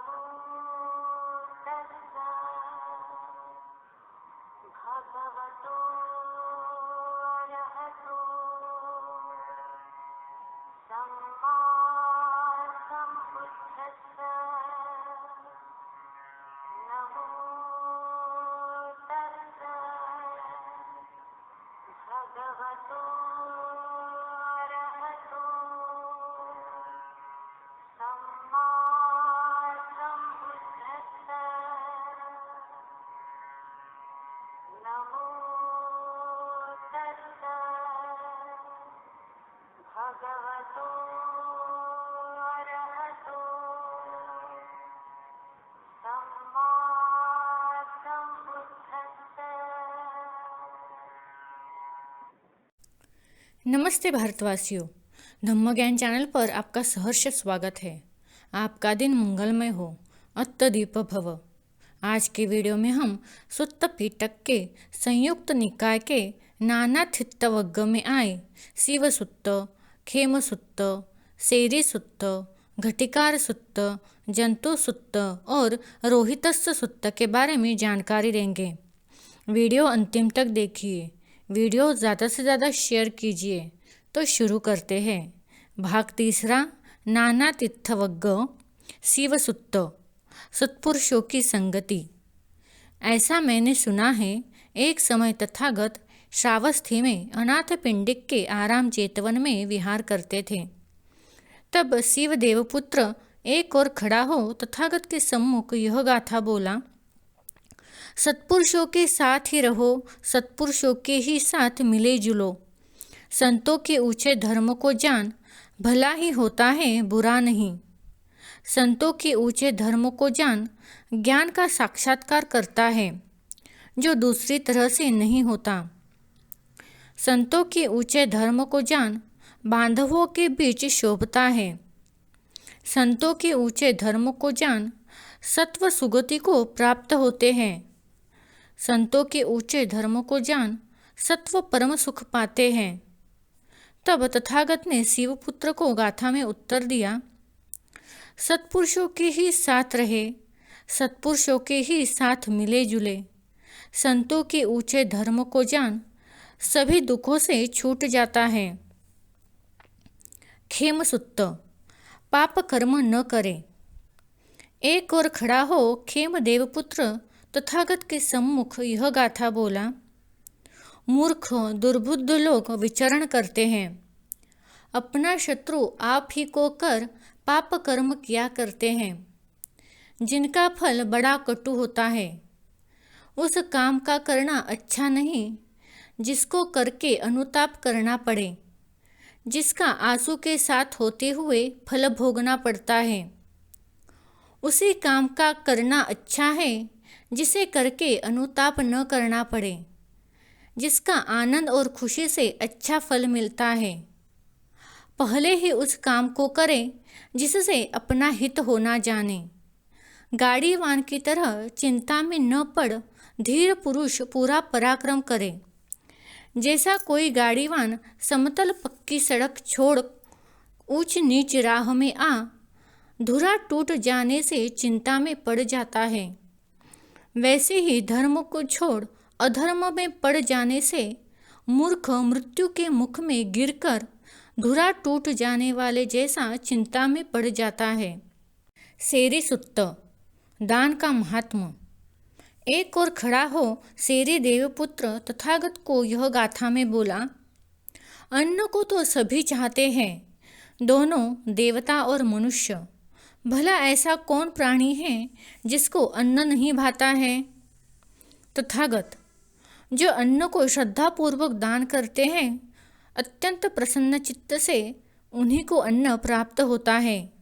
नमो तस्सा भगवतो अरहतो सम्मा सम्बुद्धस्सा नमो तस्सा भगवतो अरहतो सम्मा सम्बुद्धस्सा नमो तस्सा भगवतो अरहतो सम्मा सम्बुद्धस्सा। नमस्ते भारतवासियों, धम्म ज्ञान चैनल पर आपका सहर्ष स्वागत है। आपका दिन मंगलमय हो, अत्तदीप भव। आज के वीडियो में हम सुत्त पिटक के संयुक्त निकाय के नानाथित्त वर्ग में आए शिव सुत्त, खेम सुत्त, सेरी सुत्त, घटिकार सुत्त, जंतु सुत्त और रोहितस्स सुत्त के बारे में जानकारी देंगे। वीडियो अंतिम तक देखिए। वीडियो ज़्यादा से ज़्यादा शेयर कीजिए। तो शुरू करते हैं। भाग तीसरा, नानातीर्थ वर्ग, शिव सुत्त, सत्पुरुषों की संगति। ऐसा मैंने सुना है, एक समय तथागत श्रावस्ती में अनाथ पिंडिक के आराम चेतवन में विहार करते थे। तब शिव देवपुत्र एक और खड़ा हो तथागत के सम्मुख यह गाथा बोला, सत्पुरुषों के साथ ही रहो, सत्पुरुषों के ही साथ मिले जुलो। संतों के ऊंचे धर्म को जान, भला ही होता है बुरा नहीं। संतों के ऊंचे धर्म को जान, ज्ञान का साक्षात्कार करता है जो दूसरी तरह से नहीं होता। संतों के ऊंचे धर्म को जान, बांधवों के बीच शोभता है। संतों के ऊंचे धर्म को जान, सत्व सुगति को प्राप्त होते हैं। संतों के ऊंचे धर्म को जान, सत्व परम सुख पाते हैं। तब तथागत ने शिवपुत्र को गाथा में उत्तर दिया, सत्पुरुषों के ही साथ रहे, सत्पुरुषों के ही साथ मिले जुले। संतों के ऊंचे धर्म को जान, सभी दुखों से छूट जाता है। खेम सुत्त, पाप कर्म न करे। एक और खड़ा हो खेम देवपुत्र तथागत के सम्मुख यह गाथा बोला, मूर्ख दुर्बुद्ध लोग विचरण करते हैं। अपना शत्रु आप ही को कर पाप कर्म किया करते हैं, जिनका फल बड़ा कटु होता है। उस काम का करना अच्छा नहीं जिसको करके अनुताप करना पड़े, जिसका आंसू के साथ होते हुए फल भोगना पड़ता है। उसी काम का करना अच्छा है जिसे करके अनुताप न करना पड़े, जिसका आनंद और खुशी से अच्छा फल मिलता है। पहले ही उस काम को करें जिससे अपना हित होना जाने। गाड़ीवान की तरह चिंता में न पड़ धीर पुरुष पूरा पराक्रम करे। जैसा कोई गाड़ीवान समतल पक्की सड़क छोड़ ऊंच नीच राह में आ धुरा टूट जाने से चिंता में पड़ जाता है, वैसे ही धर्म को छोड़ अधर्म में पड़ जाने से मूर्ख मृत्यु के मुख में गिरकर धुरा टूट जाने वाले जैसा चिंता में पड़ जाता है। सेरी सुत्त, दान का महात्मा। एक और खड़ा हो सेरी देवपुत्र तथागत को यह गाथा में बोला, अन्न को तो सभी चाहते हैं, दोनों देवता और मनुष्य। भला ऐसा कौन प्राणी है जिसको अन्न नहीं भाता है। तथागत, जो अन्न को श्रद्धापूर्वक दान करते हैं, अत्यंत प्रसन्न चित्त से उन्हीं को अन्न प्राप्त होता है,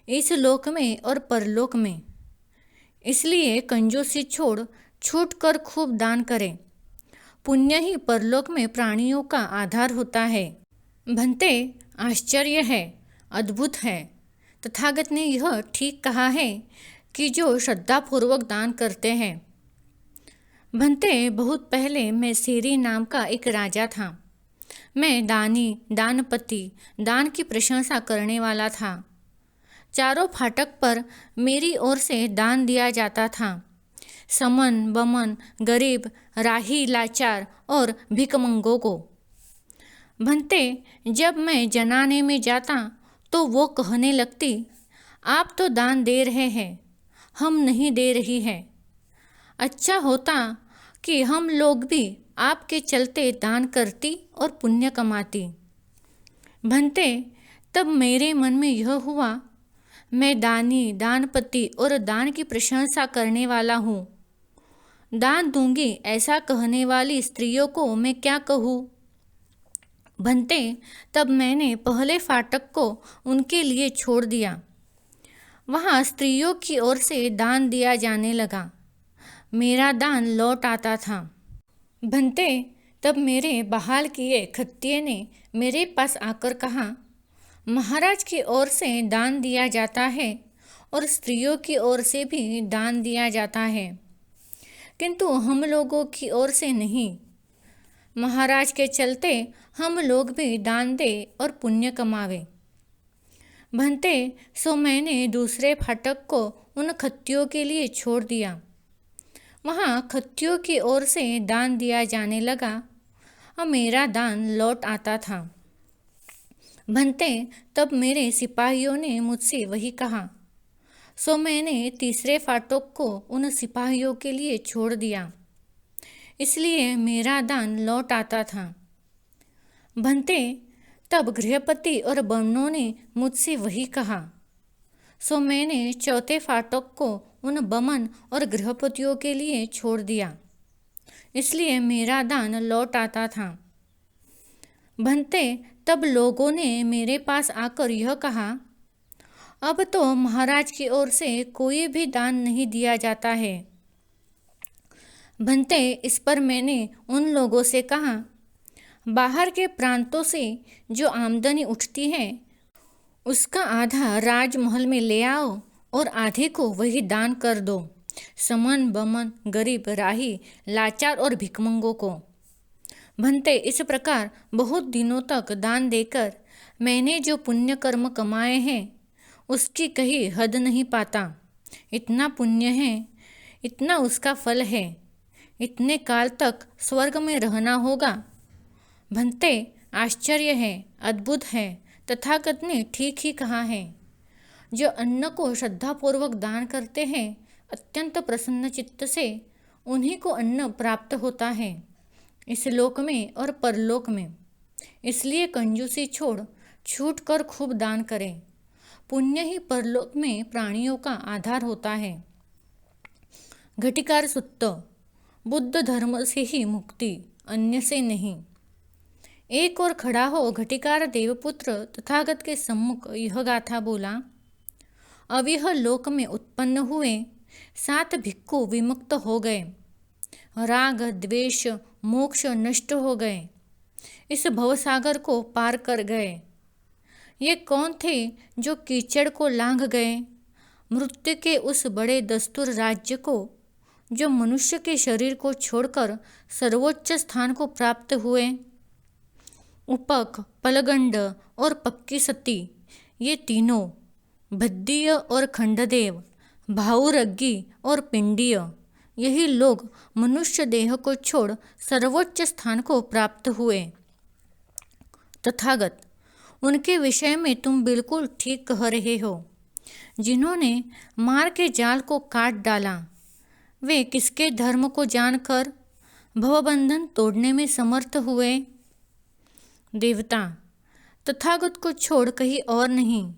इस लोक में और परलोक में। इसलिए कंजूसी छोड़ छूट कर खूब दान करें। पुण्य ही परलोक में प्राणियों का आधार होता है। भंते, आश्चर्य है, अद्भुत है। तथागत ने यह ठीक कहा है कि जो श्रद्धापूर्वक दान करते हैं। भंते, बहुत पहले मैं सेरी नाम का एक राजा था। मैं दानी, दानपति, दान की प्रशंसा करने वाला था। चारों फाटक पर मेरी ओर से दान दिया जाता था। समन बमन, गरीब, राही, लाचार और भिकमंगों को। भंते, जब मैं जनाने में जाता तो वो कहने लगती, आप तो दान दे रहे हैं, हम नहीं दे रही है। अच्छा होता कि हम लोग भी आपके चलते दान करती और पुण्य कमाती। भंते, तब मेरे मन में यह हुआ, मैं दानी, दानपति और दान की प्रशंसा करने वाला हूँ। दान दूंगी ऐसा कहने वाली स्त्रियों को मैं क्या कहूँ। भंते, तब मैंने पहले फाटक को उनके लिए छोड़ दिया। वहाँ स्त्रियों की ओर से दान दिया जाने लगा। मेरा दान लौट आता था। भंते, तब मेरे बहाल किए खत्तिये ने मेरे पास आकर कहा, महाराज की ओर से दान दिया जाता है और स्त्रियों की ओर से भी दान दिया जाता है, किंतु हम लोगों की ओर से नहीं। महाराज के चलते हम लोग भी दान दे और पुण्य कमावे। भंते, सो मैंने दूसरे फाटक को उन खत्तियों के लिए छोड़ दिया। वहाँ खत्तियों की ओर से दान दिया जाने लगा और मेरा दान लौट आता था। भंते, तब मेरे सिपाहियों ने मुझसे वही कहा। सो मैंने तीसरे फाटक को उन सिपाहियों के लिए छोड़ दिया, इसलिए मेरा दान लौट आता था। भंते, तब गृहपति और ब्राह्मणों ने मुझसे वही कहा। सो मैंने चौथे फाटक को उन बमन और गृहपतियों के लिए छोड़ दिया, इसलिए मेरा दान लौट आता था। भंते, तब लोगों ने मेरे पास आकर यह कहा, अब तो महाराज की ओर से कोई भी दान नहीं दिया जाता है। भंते, इस पर मैंने उन लोगों से कहा, बाहर के प्रांतों से जो आमदनी उठती है उसका आधा राजमहल में ले आओ और आधे को वही दान कर दो, समन बमन, गरीब, राही, लाचार और भिकमंगों को। भंते, इस प्रकार बहुत दिनों तक दान देकर मैंने जो पुण्य कर्म कमाए हैं उसकी कहीं हद नहीं पाता। इतना पुण्य है, इतना उसका फल है, इतने काल तक स्वर्ग में रहना होगा। भंते, आश्चर्य है, अद्भुत है, तथागत ने ठीक ही कहा है। जो अन्न को श्रद्धापूर्वक दान करते हैं अत्यंत प्रसन्न चित्त से, उन्हीं को अन्न प्राप्त होता है, इस लोक में और परलोक में। इसलिए कंजूसी छोड़ छूट कर खूब दान करें। पुण्य ही परलोक में प्राणियों का आधार होता है। घटिकार सुत्त, बुद्ध धर्म से ही मुक्ति, अन्य से नहीं। एक और खड़ा हो घटिकार देवपुत्र तथागत के सम्मुख यह गाथा बोला, अब यह लोक में उत्पन्न हुए 7 भिक्खु विमुक्त हो गए, राग द्वेष मोक्ष नष्ट हो गए, इस भवसागर को पार कर गए। ये कौन थे जो कीचड़ को लांघ गए, मृत्यु के उस बड़े दस्तूर राज्य को, जो मनुष्य के शरीर को छोड़कर सर्वोच्च स्थान को प्राप्त हुए। उपक, पलगंड और पक्की सती, ये तीनों, भद्दीय और खंडदेव, भाऊरग्गी और पिंडीय, यही लोग मनुष्य देह को छोड़ सर्वोच्च स्थान को प्राप्त हुए। तथागत, उनके विषय में तुम बिल्कुल ठीक कह रहे हो। जिन्होंने मार के जाल को काट डाला, वे किसके धर्म को जानकर भवबंधन तोड़ने में समर्थ हुए। देवता, तथागत को छोड़ कहीं और नहीं,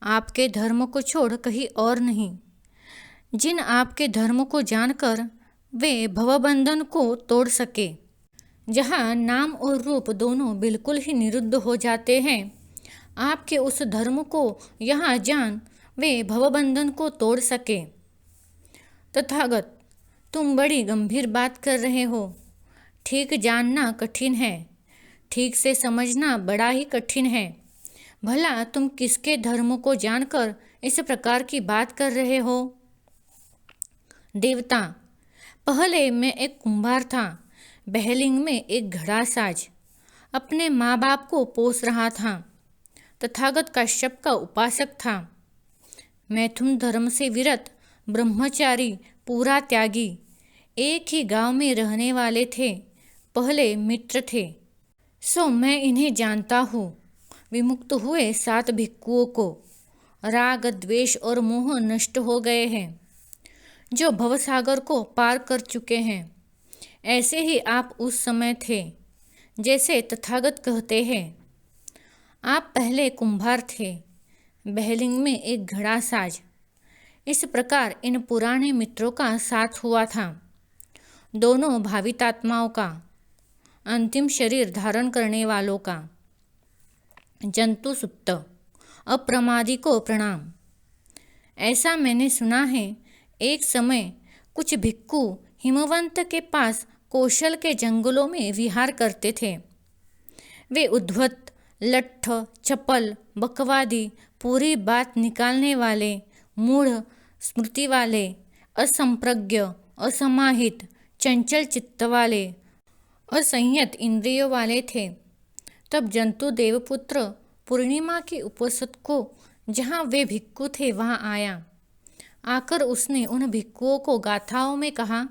आपके धर्म को छोड़ कहीं और नहीं। जिन आपके धर्म को जानकर वे भवबंधन को तोड़ सके, जहाँ नाम और रूप दोनों बिल्कुल ही निरुद्ध हो जाते हैं, आपके उस धर्म को यहाँ जान वे भवबंधन को तोड़ सके। तथागत, तुम बड़ी गंभीर बात कर रहे हो। ठीक जानना कठिन है, ठीक से समझना बड़ा ही कठिन है। भला तुम किसके धर्म को जानकर इस प्रकार की बात कर रहे हो। देवता, पहले मैं एक कुंभार था, बहलिंग में एक घड़ा साज, अपने माँ बाप को पोस रहा था। तथागत काश्यप का उपासक था। मैथुन धर्म से विरत ब्रह्मचारी पूरा त्यागी एक ही गांव में रहने वाले थे, पहले मित्र थे। सो मैं इन्हें जानता हूँ। विमुक्त हुए 7 भिक्षुओं को राग द्वेष और मोह नष्ट हो गए हैं, जो भवसागर को पार कर चुके हैं। ऐसे ही आप उस समय थे, जैसे तथागत कहते हैं। आप पहले कुंभार थे, बहलिंग में एक घड़ा साज। इस प्रकार इन पुराने मित्रों का साथ हुआ था, दोनों भावितात्माओं का, अंतिम शरीर धारण करने वालों का। जंतु सुत्त अप्रमादी को प्रणाम। ऐसा मैंने सुना है, एक समय कुछ भिक्षु हिमवंत के पास कौशल के जंगलों में विहार करते थे। वे उद्धत, लट्ठ, चपल, बकवादी, पूरी बात निकालने वाले, मूढ़ स्मृति वाले, असंप्रज्ञ, असमाहित, चंचल चित्त वाले, असंयत इंद्रियों वाले थे। तब जंतु देवपुत्र पूर्णिमा की उपसत को जहाँ वे भिक्षु थे वहाँ आया। आकर उसने उन भिक्षुओं को गाथाओं में कहा,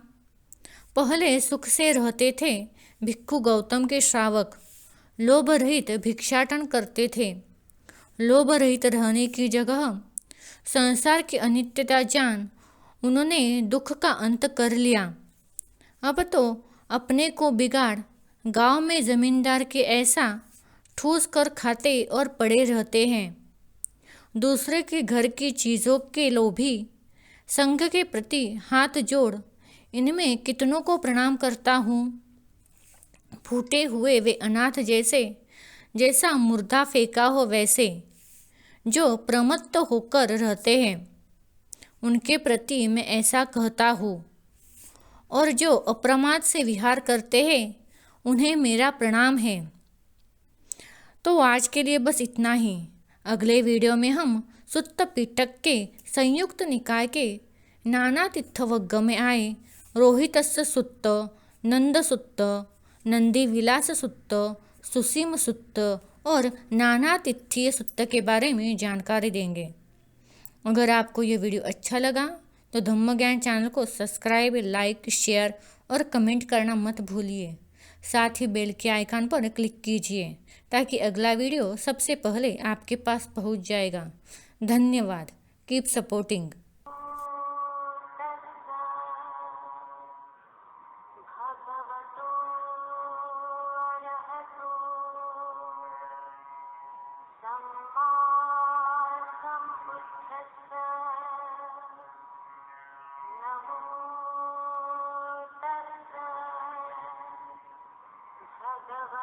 पहले सुख से रहते थे भिक्षु गौतम के श्रावक, लोभ रहित भिक्षाटन करते थे। लोभ रहित रहने की जगह संसार की अनित्यता जान उन्होंने दुख का अंत कर लिया। अब तो अपने को बिगाड़ गांव में जमींदार के ऐसा ठूस कर खाते और पड़े रहते हैं। दूसरे के घर की चीज़ों के लोभी, संघ के प्रति हाथ जोड़ इनमें कितनों को प्रणाम करता हूँ। फूटे हुए वे अनाथ जैसा मुर्दा फेंका हो वैसे, जो प्रमत्त होकर रहते हैं, उनके प्रति मैं ऐसा कहता हूँ। और जो अप्रमाद से विहार करते हैं, उन्हें मेरा प्रणाम है। तो आज के लिए बस इतना ही। अगले वीडियो में हम सुत्त पिटक के संयुक्त निकाय के नाना तीर्थवर्ग में आए रोहितस्य सुत्त, नंद सुत्त, नंदी विलास सुत्त, सुसीम सुत्त और नाना तिथीय सुत्त के बारे में जानकारी देंगे। अगर आपको ये वीडियो अच्छा लगा तो धम्म ज्ञान चैनल को सब्सक्राइब, लाइक, शेयर और कमेंट करना मत भूलिए। साथ ही बेल के आइकन पर क्लिक कीजिए ताकि अगला वीडियो सबसे पहले आपके पास पहुंच जाएगा। धन्यवाद। Keep supporting. भगवतो अरहतो सम्मा सम्बुद्धस्स। नमो तस्स भगवतो